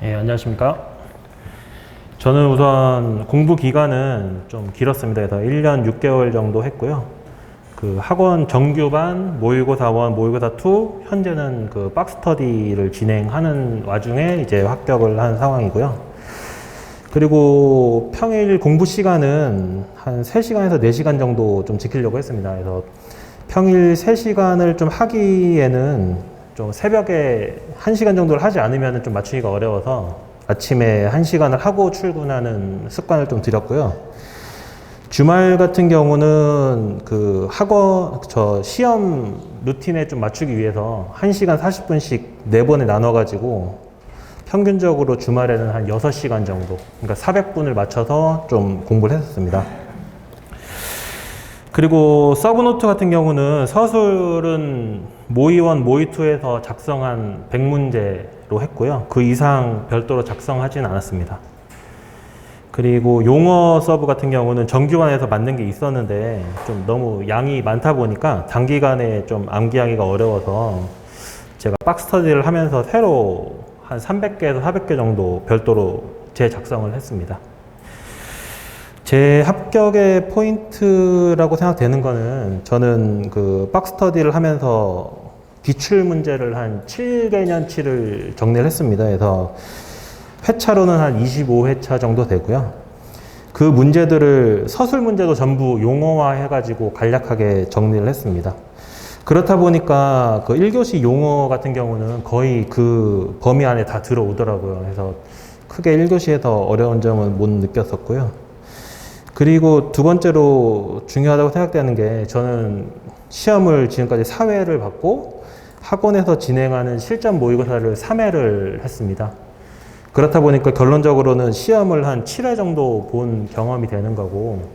예, 안녕하십니까. 저는 우선 공부 기간은 좀 길었습니다. 그래서 1년 6개월 정도 했고요. 그 학원 정규반, 모의고사 1, 모의고사 2, 현재는 그 박스터디를 진행하는 와중에 이제 합격을 한 상황이고요. 그리고 평일 공부 시간은 한 3시간에서 4시간 정도 좀 지키려고 했습니다. 그래서 평일 3시간을 좀 하기에는 좀 새벽에 1시간 정도를 하지 않으면 좀 맞추기가 어려워서 아침에 1시간을 하고 출근하는 습관을 좀 들였고요. 주말 같은 경우는 그 학원, 시험 루틴에 좀 맞추기 위해서 1시간 40분씩 4번에 나눠가지고 평균적으로 주말에는 한 6시간 정도, 그러니까 400분을 맞춰서 좀 공부를 했었습니다. 그리고 서브노트 같은 경우는 서술은 모의 1, 모의 2에서 작성한 100문제로 했고요. 그 이상 별도로 작성하진 않았습니다. 그리고 용어 서브 같은 경우는 정규반에서 만든 게 있었는데 좀 너무 양이 많다 보니까 단기간에 좀 암기하기가 어려워서 제가 박스터디를 하면서 새로 한 300개에서 400개 정도 별도로 재작성을 했습니다. 제 합격의 포인트라고 생각되는 거는 저는 그 박스터디를 하면서 기출 문제를 한 7개년치를 정리를 했습니다. 그래서 회차로는 한 25회차 정도 되고요. 그 문제들을 서술 문제도 전부 용어화 해가지고 간략하게 정리를 했습니다. 그렇다 보니까 그 1교시 용어 같은 경우는 거의 그 범위 안에 다 들어오더라고요. 그래서 크게 1교시에서 어려운 점은 못 느꼈었고요. 그리고 두 번째로 중요하다고 생각되는 게 저는 시험을 지금까지 4회를 받고 학원에서 진행하는 실전 모의고사를 3회를 했습니다. 그렇다 보니까 결론적으로는 시험을 한 7회 정도 본 경험이 되는 거고,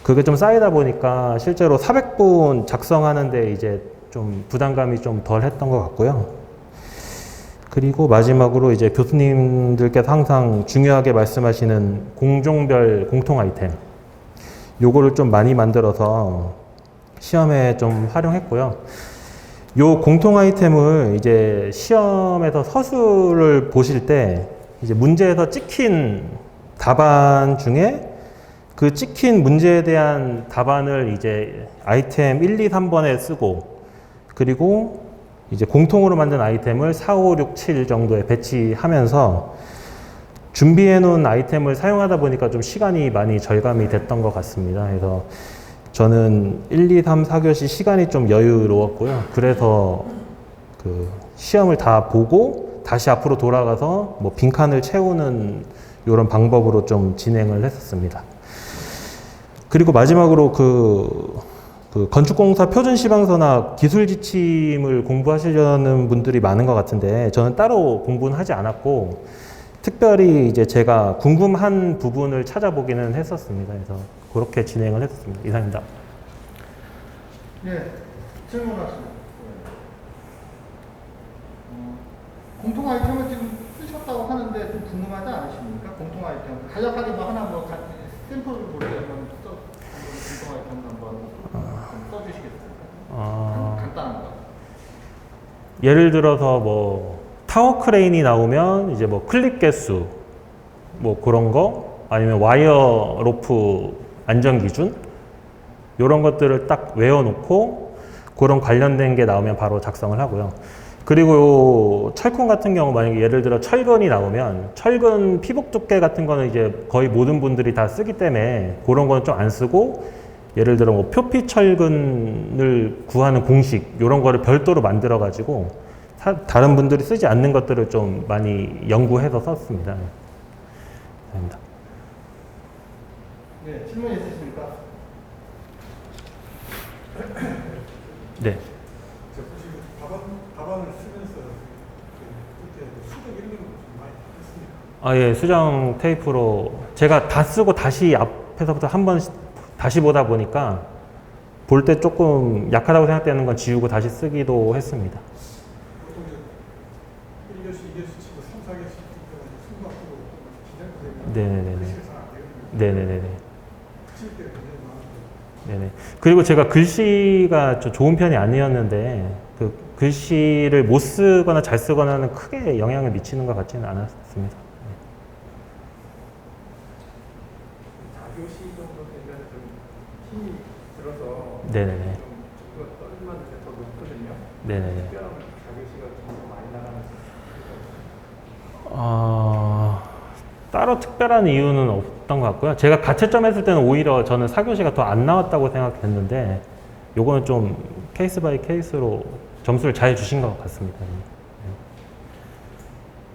그게 좀 쌓이다 보니까 실제로 400분 작성하는데 이제 좀 부담감이 좀 덜 했던 것 같고요. 그리고 마지막으로 이제 교수님들께서 항상 중요하게 말씀하시는 공종별 공통 아이템, 요거를 좀 많이 만들어서 시험에 좀 활용했고요. 요 공통 아이템을 이제 시험에서 서술을 보실 때 이제 문제에서 찍힌 답안 중에 그 찍힌 문제에 대한 답안을 이제 아이템 1, 2, 3번에 쓰고, 그리고 이제 공통으로 만든 아이템을 4, 5, 6, 7 정도에 배치하면서 준비해 놓은 아이템을 사용하다 보니까 좀 시간이 많이 절감이 됐던 것 같습니다. 그래서 저는 1, 2, 3, 4교시 시간이 좀 여유로웠고요. 그래서 그 시험을 다 보고 다시 앞으로 돌아가서 뭐 빈칸을 채우는 이런 방법으로 좀 진행을 했었습니다. 그리고 마지막으로 그 건축공사 표준시방서나 기술지침을 공부하시려는 분들이 많은 것 같은데 저는 따로 공부는 하지 않았고 특별히 이제 제가 궁금한 부분을 찾아보기는 했었습니다. 그래서 그렇게 진행을 했었습니다. 이상입니다. 네, 질문하십니다. 공통 아이템을 지금 쓰셨다고 하는데 좀 궁금하지 않으십니까? 공통 아이템 간략하게 뭐 하나 뭐 샘플을 보려면 공통 아이템 한번 써주시겠습니까? 간단한 거. 예를 들어서 뭐 타워 크레인이 나오면 이제 뭐 클릭 개수 뭐 그런 거, 아니면 와이어 로프 안전 기준 이런 것들을 딱 외워놓고 그런 관련된 게 나오면 바로 작성을 하고요. 그리고 철콘 같은 경우 만약에 예를 들어 철근이 나오면 철근 피복 두께 같은 거는 이제 거의 모든 분들이 다 쓰기 때문에 그런 거는 좀 안 쓰고, 예를 들어 뭐 표피 철근을 구하는 공식 이런 거를 별도로 만들어 가지고 다른 분들이 쓰지 않는 것들을 좀 많이 연구해서 썼습니다. 감사합니다. 네, 질문 있으십니까? 네. 답안을 쓰면서 그때 수정 이런 건 많이 했습니까? 아, 예, 수정 테이프로 제가 다 쓰고 다시 앞에서부터 한 번 다시 보다 보니까 볼 때 조금 약하다고 생각되는 건 지우고 다시 쓰기도 했습니다. 보통 1교시, 2교시 치고 3, 4교시 순박으로 긴장도 되고 네네네네. 네네네네. 붙일 때 굉장히 많은데 네네. 그리고 제가 글씨가 좀 좋은 편이 아니었는데 그 글씨를 못 쓰거나 잘 쓰거나는 크게 영향을 미치는 것 같지는 않았습니다. 4교시 정도 되면 좀 힘이 들어서 네네네. 좀 떨리만 더 높거든요. 네네네. 특별한 4교시가 좀 많이 나가면서 따로 특별한 이유는 없던 것 같고요. 제가 가채점 했을 때는 오히려 저는 4교시가 더 안 나왔다고 생각했는데 요거는 좀 케이스 바이 케이스로 점수를 잘 주신 것 같습니다.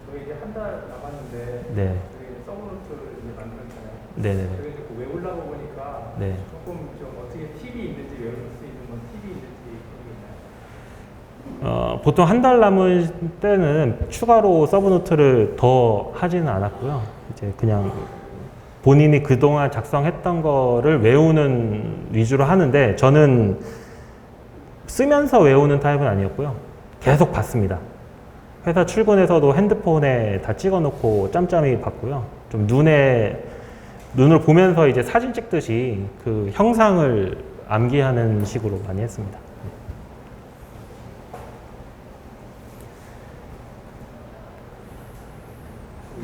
저희 이제 한 달 남았는데 네. 저희 서브노트를 이제 만들었잖아요. 네네네. 저희 이제 그 외우려고 보니까 네. 조금 좀 어떻게 팁이 있는지 외울 수 있는 건 팁이 있는지 그런 게 있나요? 보통 한 달 남을 때는 추가로 서브노트를 더 하지는 않았고요. 이제 그냥 본인이 그동안 작성했던 거를 외우는 위주로 하는데 저는 쓰면서 외우는 타입은 아니었고요. 계속 봤습니다. 회사 출근해서도 핸드폰에 다 찍어놓고 짬짬이 봤고요. 좀 눈으로 보면서 이제 사진 찍듯이 그 형상을 암기하는 식으로 많이 했습니다.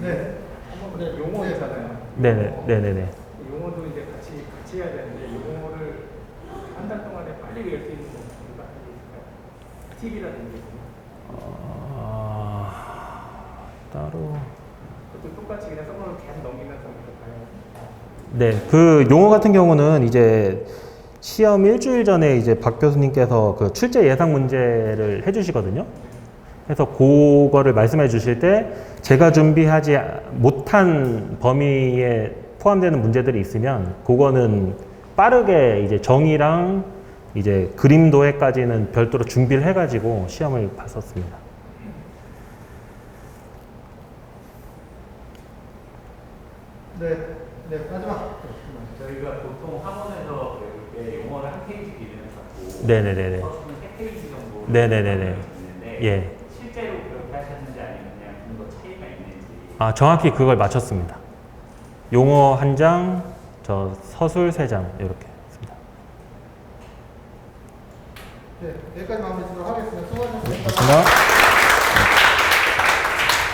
네. 한번 용어잖아요. 네네네. 용어도 이제 같이 해야 되는데 용어를 한 달 동안에 빨리 외울 수 있는 뭔가 있을까요? 팁이라든지. 따로. 그것도 똑같이 그냥 서버를 계속 넘기면서 가요. 네, 그 용어 같은 경우는 이제 시험 일주일 전에 이제 박 교수님께서 그 출제 예상 문제를 해주시거든요. 그래서 그거를 말씀해 주실 때 제가 준비하지 못한 범위에 포함되는 문제들이 있으면 그거는 빠르게 이제 정의랑 이제 그림 도해까지는 별도로 준비를 해가지고 시험을 봤었습니다. 네. 네. 마지막. 저희가 보통 학원에서 배울 때 용어를 한 페이지 기준으로 잡고 네네네네. 서술은 3페이지 정도 네네네네. 있는데 예. 실제로 그렇게 하셨는지 아니면 그냥 좀 더 차이가 있는지. 정확히 그걸 맞췄습니다. 용어 한 장, 저 서술 3장 이렇게 했습니다. 네. 여기까지 마무리 짓도록 하겠습니다. 수고하셨습니다. 고맙습니다.